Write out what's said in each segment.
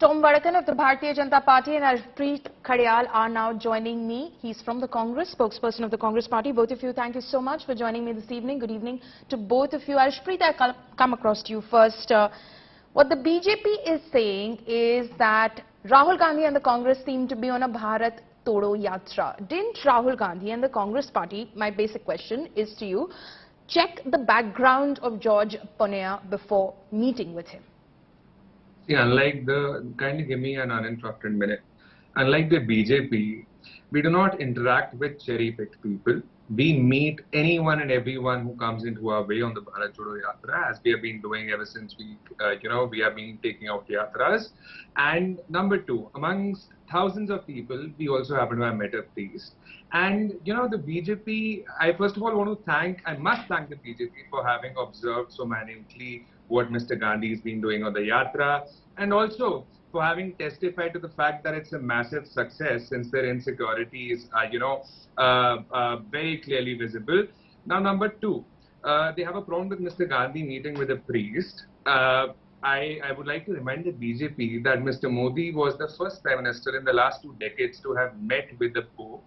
Tom Vadakan of the Bharatiya Janata Party and Arshpreet Khadial are now joining me. He's from the Congress, spokesperson of the Congress Party. Both of you, thank you so much for joining me this evening. Good evening to both of you. Arshpreet, I'll come across to you first. What the BJP is saying is that Rahul Gandhi and the Congress seem to be on a Bharat Jodo Yatra. Didn't Rahul Gandhi and the Congress Party, my basic question is to you, check the background of George Ponnaiah before meeting with him? See, unlike kindly give me an uninterrupted minute. Unlike the BJP, we do not interact with cherry-picked people. We meet anyone and everyone who comes into our way on the Bharat Jodo Yatra, as we have been doing ever since we have been taking out yatras. And number two, amongst thousands of people, we also happen to have met a priest. And, the BJP, I first of all must thank the BJP for having observed so minutely what Mr. Gandhi has been doing on the Yatra, and also for having testified to the fact that it's a massive success since their insecurities are, very clearly visible. Now, number two, they have a problem with Mr. Gandhi meeting with a priest. I would like to remind the BJP that Mr. Modi was the first Prime Minister in the last 2 decades to have met with the Pope.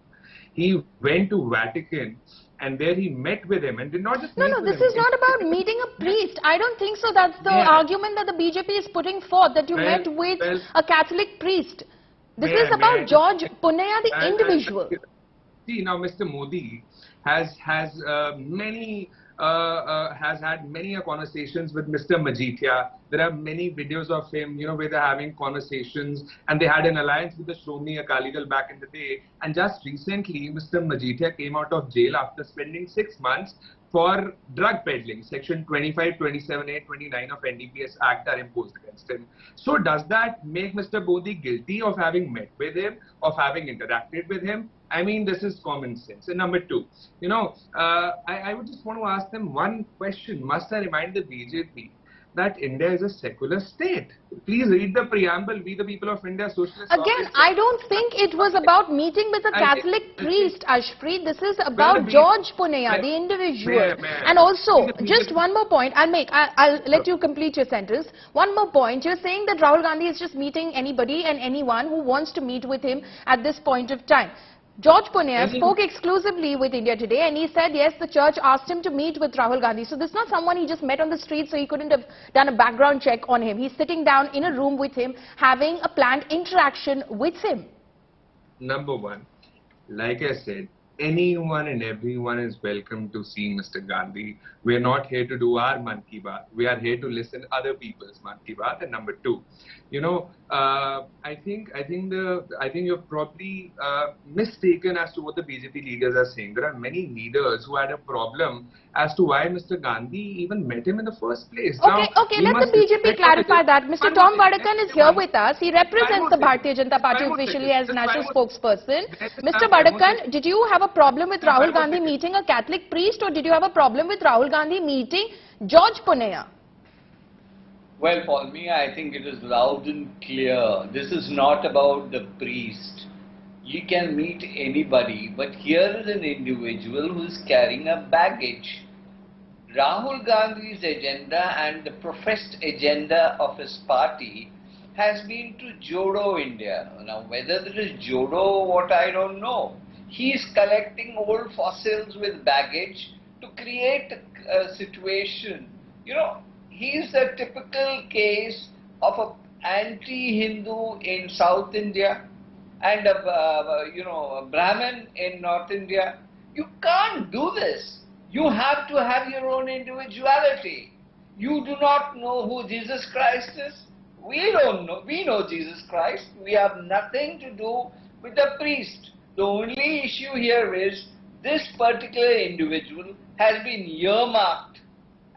He went to Vatican and there he met with him and did not just No, this is not about meeting a priest. I don't think so. That's the argument that the BJP is putting forth, that you met with a Catholic priest. This is about George Ponnaiah, the individual. See, now Mr. Modi has had many conversations with Mr. Majithia. There are many videos of him, where they're having conversations, and they had an alliance with the Shromani Akali Dal back in the day. And just recently, Mr. Majithia came out of jail after spending 6 months for drug peddling. Section 25, 27A, 29 of NDPS Act are imposed against him. So does that make Mr. Modi guilty of having met with him, of having interacted with him? I mean, this is common sense. And number two, I would just want to ask them one question. Must I remind the BJP that India is a secular state? Please read the preamble. We the people of India, socialist. Again, I don't think it was about meeting with a Catholic priest, Arshpreet. This is about George Ponnaiah, the individual. And also, just one more point I'll let you complete your sentence. One more point. You're saying that Rahul Gandhi is just meeting anybody and anyone who wants to meet with him at this point of time. George Ponnaiah spoke exclusively with India Today and he said, yes, the church asked him to meet with Rahul Gandhi. So this is not someone he just met on the street, so he couldn't have done a background check on him. He's sitting down in a room with him, having a planned interaction with him. Number one, like I said, anyone and everyone is welcome to see Mr. Gandhi. We are not here to do our Man Ki Baat. We are here to listen to other people's Man Ki Baat. And number two, I think you're probably mistaken as to what the BJP leaders are saying. There are many leaders who had a problem as to why Mr. Gandhi even met him in the first place. Okay, let the BJP clarify that. Mr. Tom Vadakan is here with us. He represents the Bharatiya Janata Party officially as national spokesperson. Mr. Vadakan, did you have a problem with Rahul Gandhi meeting a Catholic priest, or did you have a problem with Rahul Gandhi meeting George Ponnaiah? Well, for me, I think it is loud and clear. This is not about the priest. You can meet anybody, but here is an individual who is carrying a baggage. Rahul Gandhi's agenda and the professed agenda of his party has been to Jodo India. Now, whether there is Jodo or what, I don't know. He is collecting old fossils with baggage to create a situation. He is a typical case of an anti-Hindu in South India and a Brahmin in North India. You can't do this. You have to have your own individuality. You do not know who Jesus Christ is. We don't know. We know Jesus Christ. We have nothing to do with the priest. The only issue here is this particular individual has been earmarked,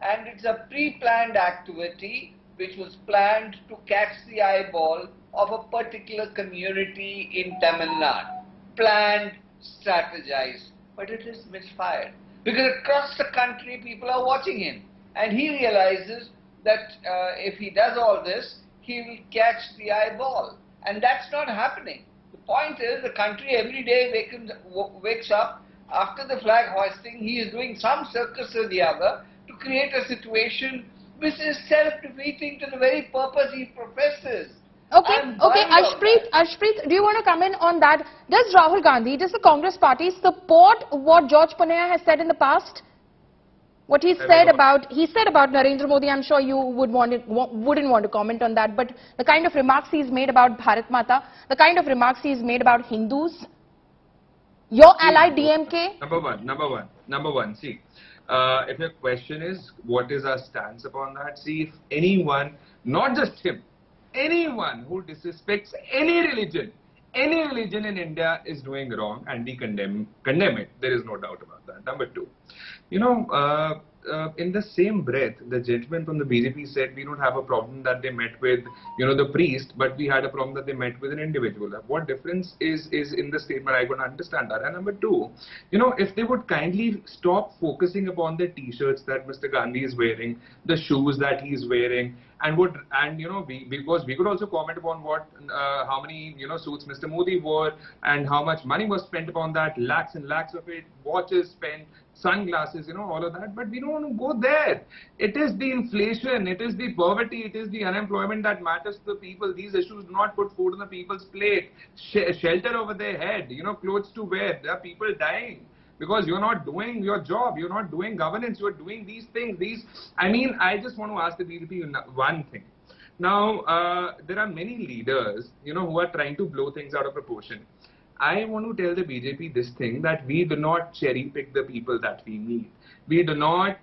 and it's a pre-planned activity which was planned to catch the eyeball of a particular community in Tamil Nadu. Planned, strategized, but it is misfired. Because across the country people are watching him, and he realizes that if he does all this, he will catch the eyeball, and that's not happening. The point is, the country every day wakes up after the flag hoisting. He is doing some circus or the other to create a situation which is self-defeating to the very purpose he professes. Okay, Ashpreet, do you want to come in on that? Does Rahul Gandhi, does the Congress party support what George Ponnaiah has said in the past? What he said about Narendra Modi, I'm sure you wouldn't want to comment on that, but the kind of remarks he's made about Bharat Mata, the kind of remarks he's made about Hindus, your ally DMK? Number one, see, if your question is what is our stance upon that, see, if anyone, not just him, anyone who disrespects any religion in India is doing wrong, and we condemn it. There is no doubt about that. Number two, in the same breath, the gentleman from the BJP said we don't have a problem that they met with, the priest, but we had a problem that they met with an individual. What difference is in the statement? I couldn't understand that. And number two, if they would kindly stop focusing upon the t-shirts that Mr. Gandhi is wearing, the shoes that he's wearing, because we could also comment upon how many suits Mr. Modi wore and how much money was spent upon that, lakhs and lakhs of it, watches spent, sunglasses, all of that, but we don't want to go there. It is the inflation, it is the poverty, it is the unemployment that matters to the people. These issues do not put food on the people's plate, shelter over their head, clothes to wear. There are people dying because you're not doing your job, you're not doing governance, you're doing these things. I just want to ask the BJP one thing. Now, there are many leaders, who are trying to blow things out of proportion. I want to tell the BJP this thing, that we do not cherry pick the people that we meet. We do not,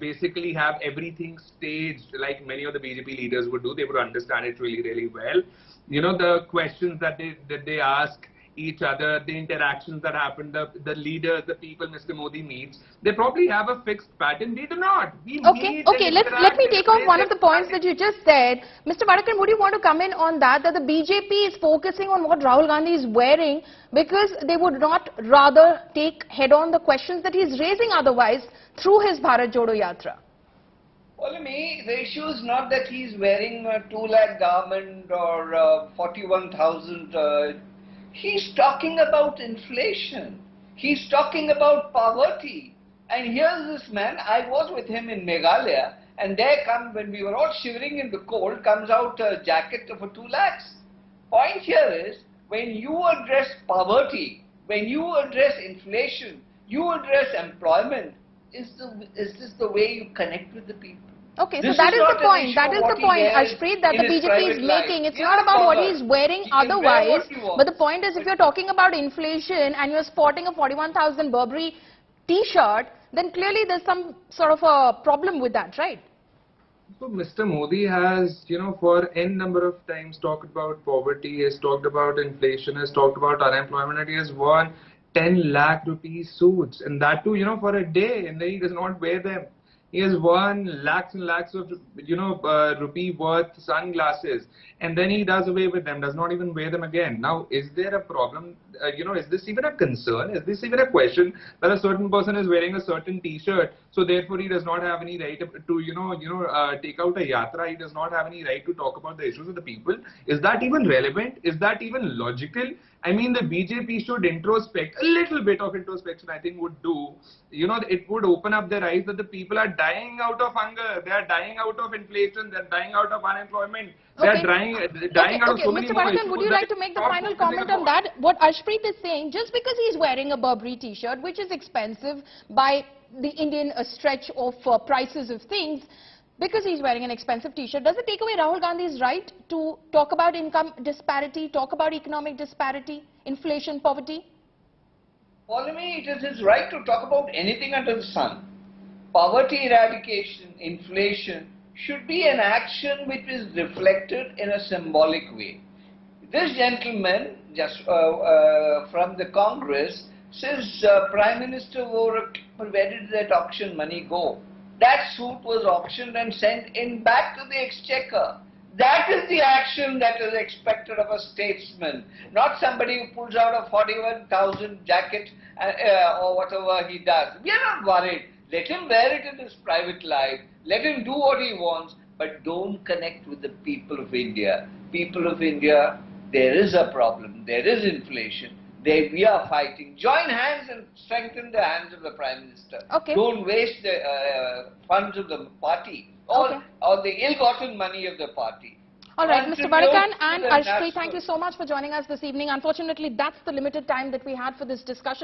basically have everything staged like many of the BJP leaders would do. They would understand it really, really well. The questions that they ask each other, the interactions that happen, the leaders, the people Mr. Modi meets, they probably have a fixed pattern. We do not. Okay, let me take off one of the points that you just said. Mr. Bharatkan, would you want to come in on that the BJP is focusing on what Rahul Gandhi is wearing because they would not rather take head-on the questions that he's raising otherwise through his Bharat Jodo Yatra? Well, the issue is not that he's wearing a 2 lakh garment or 41,000. He's talking about inflation. He's talking about poverty. And here's this man, I was with him in Meghalaya, and when we were all shivering in the cold, comes out a jacket for 2 lakhs. Point here is, when you address poverty, when you address inflation, you address employment, is this the way you connect with the people? Okay, so that is the point. That is the point, Ashpreet, that the BJP is making. It's not about what he's wearing otherwise, but the point is if you're talking about inflation and you're sporting a 41,000 Burberry t-shirt, then clearly there's some sort of a problem with that, right? So Mr. Modi has, for n number of times talked about poverty, he has talked about inflation, has talked about unemployment, and he has worn 10 lakh rupees suits, and that too, for a day, and then he does not wear them. He has won lakhs and lakhs of, rupee worth sunglasses, and then he does away with them, does not even wear them again. Now, is there a problem? Is this even a concern? Is this even a question that a certain person is wearing a certain t-shirt, so therefore he does not have any right to take out a yatra? He does not have any right to talk about the issues of the people. Is that even relevant? Is that even logical? The BJP should introspect. A little bit of introspection, I think, would do. It would open up their eyes that the people are dying out of hunger. They are dying out of inflation. They are dying out of unemployment. They are dying out of so many more issues. Mr. Bharatkan, would you like to make the final comment on that? What Ashpreet is saying, just because he's wearing a Burberry t-shirt, which is expensive by the Indian stretch of prices of things, because he's wearing an expensive t-shirt, does it take away Rahul Gandhi's right to talk about income disparity, talk about economic disparity, inflation, poverty? Follow me, it is his right to talk about anything under the sun. Poverty eradication, inflation should be an action which is reflected in a symbolic way. This gentleman, just from the Congress, says Prime Minister wore where did that auction money go? That suit was auctioned and sent in back to the exchequer. That is the action that is expected of a statesman, not somebody who pulls out a 41,000 jacket or whatever he does. We are not worried. Let him wear it in his private life. Let him do what he wants, but don't connect with the people of India. People of India, there is a problem. There is inflation. We are fighting. Join hands and strengthen the hands of the Prime Minister. Okay. Don't waste the funds of the party or the ill-gotten money of the party. All right, Mr. contributes Barakan to and the Ashfri, national- thank you so much for joining us this evening. Unfortunately, that's the limited time that we had for this discussion.